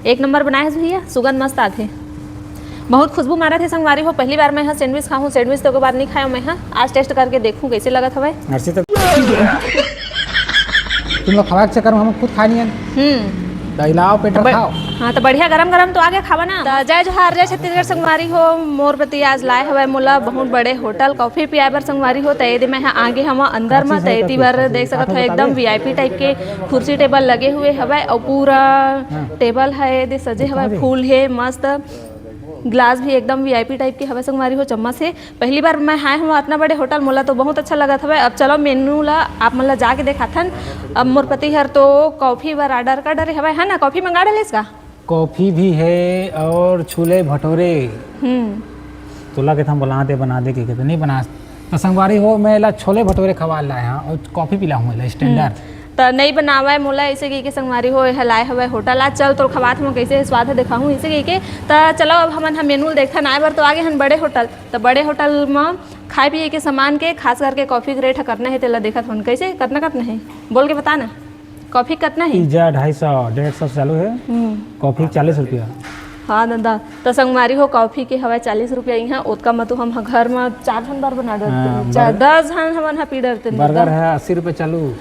एक नंबर बनाए है भैया, सुगंध मस्त आथे, बहुत खुशबू मारा थे संगवारी हो। पहली बार मैं यहाँ सैंडविच खाऊँ, सैंडविच तो के बाद नहीं खाया मैं यहाँ, आज टेस्ट करके देखूँ कैसे लगा था भाई। तुम लोग खवा के चक्कर में हम खुद खानी है दहिलाओ पेट खाओ। हाँ तो बढ़िया गरम गरम तो आगे खावा ना। तो जय जोहार, जय छत्तीसगढ़ संगवारी हो। मोर प्रति आज लाए हवे मोला बहुत बड़े होटल कॉफी पियाए बर संगवारी हो। तैदी में आगे हम अंदर में तैदी बार देख सकत हो एकदम वीआईपी टाइप के कुर्सी टेबल लगे हुए हवे और पूरा टेबल है दे सजे हवे, फूल है मस्त, ग्लास भी एकदम वीआईपी टाइप के हवे संगवारी हो। चम्मच से पहली बार मैं आए हूँ इतना बड़े होटल, मोला तो बहुत अच्छा लगा था। अब चलो मेनू ला आप मतलब जाके दिखाथन। अब मोर पति हर तो कॉफ़ी बार ऑर्डर कर डरे हवे है ना, कॉफ़ी मंगा डाले इसका। कॉफ़ी भी है और छोले भटूरे तोला के हम बना दे के नहीं बना तो संगवारी हो। मैं ला छोले भटूरे खवा लाए हाँ और कॉफ़ी पिला हूँ स्टैंडर्ड तो नहीं बनावा मोला ऐसे की के संगवारी हो हलाए हवे होटल। आज चल तो खवात हम कैसे स्वाद है दिखाऊँ ऐसे की के। तो चलो अब हम मेनू देखा आए बार तो आगे हम बड़े होटल, तो बड़े होटल में खाए पिए के सामान के खास करके कॉफ़ी के रेट करना है तेला देखा था कैसे कितना है बोल के बता ना। कॉफ़ी कितना है? पिज्जा 250 150 चालू है, कॉफ़ी 40 रुपया। हाँ दादा तो संगवारी हो कॉफ़ी के हवा 40 रुपया यहाँ ओतका मत हम घर में 4 जन बार बना डरते 10 जन हम पी डरते। बर्गर है 80 रुपये चालू।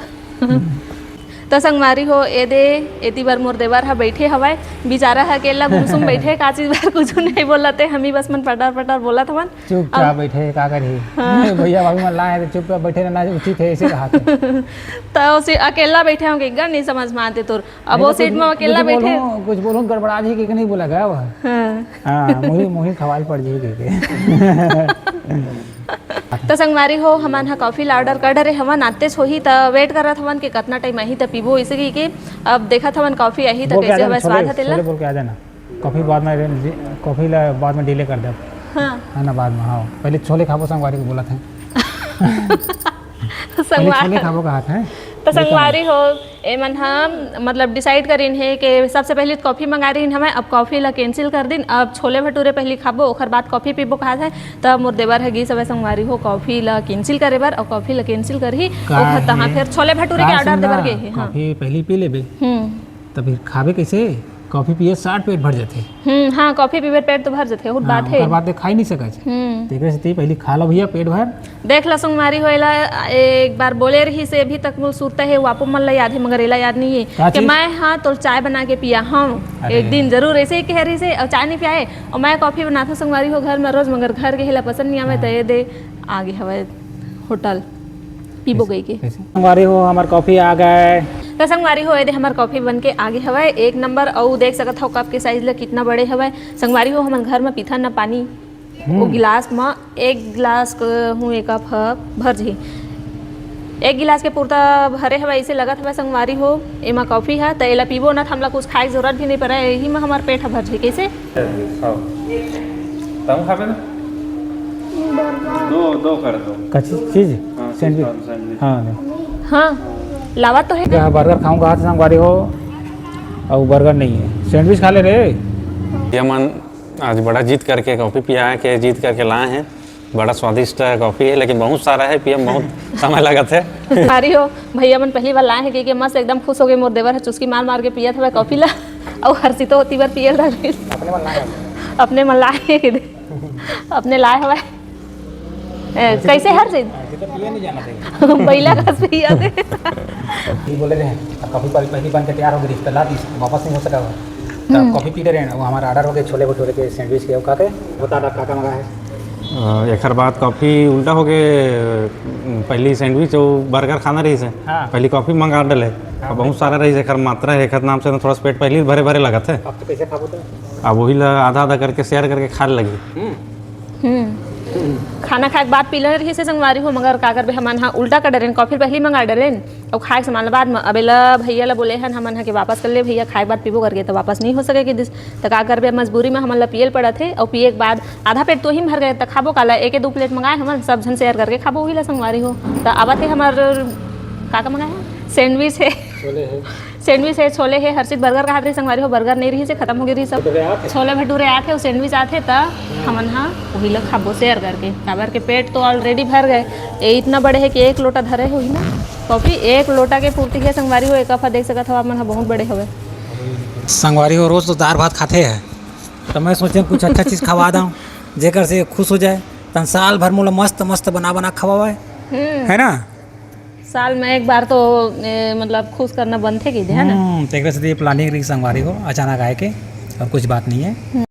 तो संगवारी हो ए दे एती बार मोर देवर हा बैठे हवाए, बेचारा है अकेला गुमसुम बैठे का चीज बार कुछ नहीं बोलते, हम ही बस मन पटार पटार बोला था। चुपचाप बैठे का करे भैया भाभी मन लाए चुपचाप बैठे रहना उचित है ऐसे कहा तो उसे अकेला बैठे होंगे एकदम नहीं समझ में आते तोर। अब वो सीट में अकेला बैठे कुछ बोलूं गड़बड़ा जी के नहीं बोला गया वह। हां मोही खवाल पड़ जी के। तो संगवारी हो हमान हा कॉफ़ी ला ऑर्डर कर डरे हवन आते होही तो वेट करत हवन कि कितना टाइम आही तो पीबो इसे की अब देखत हवन कॉफ़ी आई तो कैसे हवा स्वाद है तेला बोल के आ जाना। कॉफ़ी बाद में कॉफ़ी ला बाद में डिले कर दे। हां है ना बाद में। हाँ पहले छोले खाबो संगवारी को बोला था। संगवारी खाबो का हाथ है तो संगवारी हो ए मन हम मतलब डिसाइड करीन है कि सबसे पहले कॉफ़ी मंगा रही हमें, अब कॉफ़ी ला कैंसिल कर दिन, अब छोले भटूरे पहले खाबो ओखर बाद कॉफ़ी पीबो कहा है। तब मोर देवर है गी सब संगवारी हो कॉफ़ी ला कैंसिल करे बार और कॉफ़ी ला कैंसिल करही ओखर तहां फिर छोले भटूरे के ऑर्डर देबर के। हां कॉफ़ी पहले पी लेबे तब फिर खाबे कैसे, कॉफ़ी पिए 60 पेट भर जाते। हाँ कॉफ़ी पीबे पेट तो भर जाते और बात है बात खाई नहीं सका तेरे से पहले खा लो भैया पेट भर। देख ला संगवारी होइला एक बार बोले रही से अभी तक मुझे सुरता है वापो मन ला याद है मगर एला याद नहीं है कि मैं हाँ तो चाय बना के पिया हूँ एक दिन जरूर ऐसे ही कह रही से और चाय नहीं पियाए और मैं कॉफ़ी बनाता संगवारी हो घर में रोज मगर घर के हिला पसंद नहीं आवे तो ये दे आगे हवा होटल पीबो गई के। संगवारी हो हमार कॉफ़ी आ गए तो संगवारी हो दे हमार कॉफ़ी बन के आगे हवा एक नंबर और देख सकत हो कप के साइज ला कितना बड़े हवा संगवारी हो। हमारे घर में पीथा ना पानी वो गिलास में एक गिलास हूँ एक कप भर जी एक गिलास के पूर्ता भरे हवा ऐसे लगा था संगवारी हो एमा कॉफ़ी है तो एला पीबो ना हमला कुछ खाए की जरूरत भी नहीं पड़ा यही में हमार पेट भर जी कैसे दो कर दो कच्ची चीज सैंडविच। हाँ लावा तो है बर्गर खाऊंगा संगवारी हो और बर्गर नहीं है सैंडविच खा ले रे। ये मन आज बड़ा जीत करके कॉफ़ी पिया है कि जीत करके लाए हैं, बड़ा स्वादिष्ट कॉफ़ी है लेकिन बहुत सारा है पिए बहुत समय लगा थे। सारी हो भैया मन पहली बार लाए हैं कि मस्त एकदम खुश हो गए मोर देवर है चुस्की मार मार के पिया था कॉफ़ी ला और हर्षी तो होती बार पिए अपने मन लाए अपने लाए हवा कैसे हर चीज पहिला कस पिया दे ये बोले रहे कॉफ़ी पहली बन के तैयार हो गई तो ला दी वापस नहीं हो सका तब कॉफ़ी पी रहे हैं वो हमारा ऑर्डर हो गया छोले भटूरे के सैंडविच के का बता काका मंगा है। एक बाद कॉफ़ी उल्टा हो गए पहली सैंडविच और बर्गर खाना रही से पहली कॉफ़ी मंगा डाले और बहुत सारा रही से मात्रा है एक नाम से थोड़ा पेट पहले भरे भरे लगा थे। अब तो कैसे खाबो तो अब वही आधा आधा करके शेयर करके खा लगी। खाना खाए के बाद पी ले रही से संगवारी हो मगर का कर हमान हाँ उल्टा कर डरेन कॉफ़ी पहले मंगा डरेन और खाए के सामान बाद में अबेला भैया ला बोले हैं हमन के वापस कर ले भैया खाए के बाद पीबो करके तो वापस नहीं हो सके कि तो का कर मजबूरी में हमन ला पियल पड़ा थे और पिए के बाद आधा पेट तो ही भर गए तो खाबो काला एक 2 प्लेट मंगाए हमन सब जन शेयर करके खाबो वही ला संगवारी हो। तो आवा थे हमार का मंगाया सैंडविच है सैंडविच है छोले है हर्षित बर्गर का हाथ रही संगवारी हो बर्गर नहीं रही से खत्म हो गई सब छोले भटूरे आते और सैंडविच आते तब हमन हाँ वही लोग खाबो शेयर करके काबर के पेट तो ऑलरेडी भर गए ये इतना बड़े है कि 1 लोटा धरे हुई ना कॉफ़ी 1 लोटा के पूर्ति है संगवारी हो एक देख सकत हो मन बहुत बड़े हवे संगवारी हो रोज़ तो दाल भात खाते हैं, तो मैं सोचे कुछ अच्छा चीज़ खवा दूँ जेकर से खुश हो जाए। तन साल भर मोला मस्त मस्त बना बना खवाए, है ना। साल में एक बार तो मतलब खुश करना बनते की है ना। तो एक से ये प्लानिंग रही संगवारी को अचानक आए के, और कुछ बात नहीं है।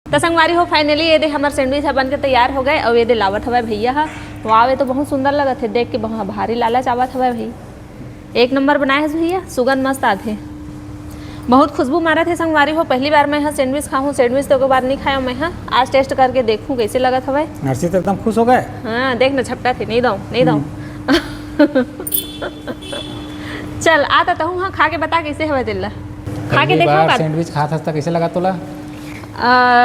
तो संगवारी हो फाइनली ये दे हमारे सैंडविच बन के तैयार हो गए और ये दे लावत हवा भैया हा। वाह ये तो बहुत सुंदर लगत है देख के, बहुत भारी लालच आवत हवा भाई। एक नंबर बनाए है भैया, सुगंध मस्त आते, बहुत खुशबू मारा थे संगवारी हो। पहली बार मैं यहाँ सैंडविच खाऊँ, सैंडविच तो बार नहीं खाया मैं यहाँ, आज टेस्ट करके देखूँ कैसे लगत हवा। नर्सी तो एकदम खुश हो गए। हाँ देख ना झपटा थे, नहीं दऊँ चल आता तो हूँ हाँ, खा के बता कैसे हवा दिल्ला, खा के देखो। सैंडविच खा था कैसे लगा तोला?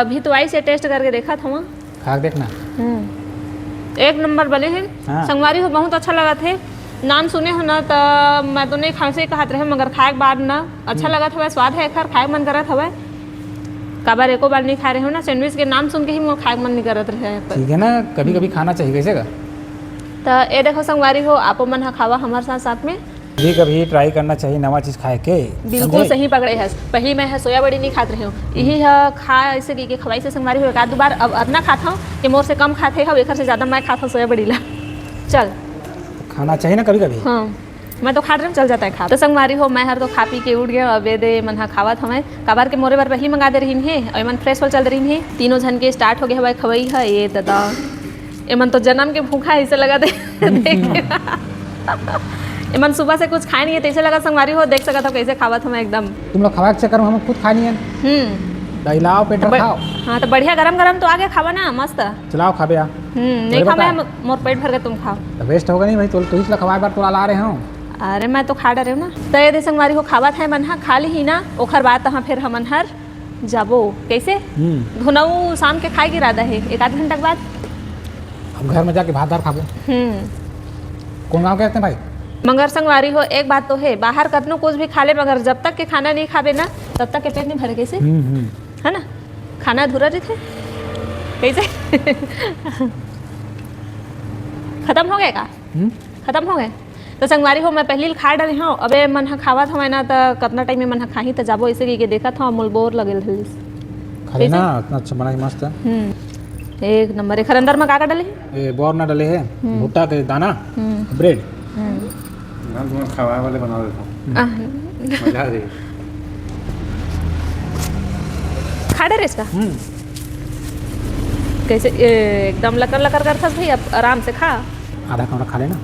अभी तो आई से टेस्ट करके देखा था वहाँ, खा देखना। एक नंबर बने हैं। हाँ। संगवारी हो बहुत अच्छा लगा थे। नाम सुने हो ना तो मैं तो नहीं खाए से कहत रहे, मगर खाए के बाद ना अच्छा लगा था, स्वाद है खैर, खाए मन करत हवा। काबर एको बार नहीं खा रहे हो ना, सैंडविच के नाम सुन के ही मोर खाए मन नहीं करत रहे। ठीक है ना, कभी कभी खाना चाहिए कैसे का। तो ये देखो संगवारी हो, आपो मन हा खावा हमारे साथ साथ में, कभी कभी ट्राई करना चाहिए नवा चीज़ खाए के। बिल्कुल सही पकड़े है। पहले मैं है सोया बड़ी नहीं खाते रहे हो, यही है खा ऐसे की खवाई से संगवारी हो। एक आध बार अब ना खाता हूँ कि मोर से कम खाते हो, एक से ज़्यादा मैं खाता हूँ सोया बड़ी ला। चल खाना चाहिए ना कभी कभी। हाँ मैं तो खा रही हूँ, चल जाता है खा। तो संगवारी हो मैं हर तो खा पी के उठ गया, अब दे मन हा खावत हमें काबार के मोरे बार पहले मंगा दे रही है, और मन फ्रेश हो चल रही है। तीनों जन के स्टार्ट हो गए हवा खवई है। ये दादा एमन तो जन्म के भूखा ऐसे लगा दे एमन सुबह से कुछ खाए नहीं है, तो ऐसे लगा संगवारी हो देख सका था कैसे खावत हमें एकदम। तुम लोग खवा के चक्कर में हम खुद खानी है। दहिलाओ पेट खाओ। हाँ तो बढ़िया गरम गरम तो आगे खावा ना मस्त। चलाओ खा बे। नहीं खा मैं, मोर पेट भर के तुम खाओ। तो वेस्ट होगा नहीं भाई, तो तू ही खवाए बार तो ला रहे हो। अरे मैं तो खा डरे हूँ ना। तो ये संगवारी हो खावा था मन हा, खा ली ही ना ओखर बाद तहाँ फिर हमन हर जाबो कैसे धुनऊ शाम के खाए की इरादा है, एक आध घंटा के बाद हम घर में जाके भात दाल खाबो। कौन गाँव कहते हैं भाई? मगर संगवारी हो एक बात तो है, बाहर कतनो कुछ भी खा ले, मगर जब तक के खाना नहीं खाबे ना तब तक के पेट नहीं भरे कैसे, है ना। खाना अधूरा रहते कैसे खत्म हो गए का? खत्म हो गए। तो संगवारी हो मैं पहले खा डरी हूँ, अबे मन हा खावा था ना, तो कितना टाइम में मन हा खाही तो जाबो ऐसे के देखा था मोल बोर लगे खाली ना। इतना अच्छा बना मस्त है, एक नंबर। एक अंदर में का डले ये बोर ना डले है, भुट्टा के दाना, ब्रेड खवा वाले बना देता हूँ, मजा आ रही। खा डरे इसका कैसे एकदम लकर लकर कर था भाई, अब आराम से खा। आधा कमरा खा लेना।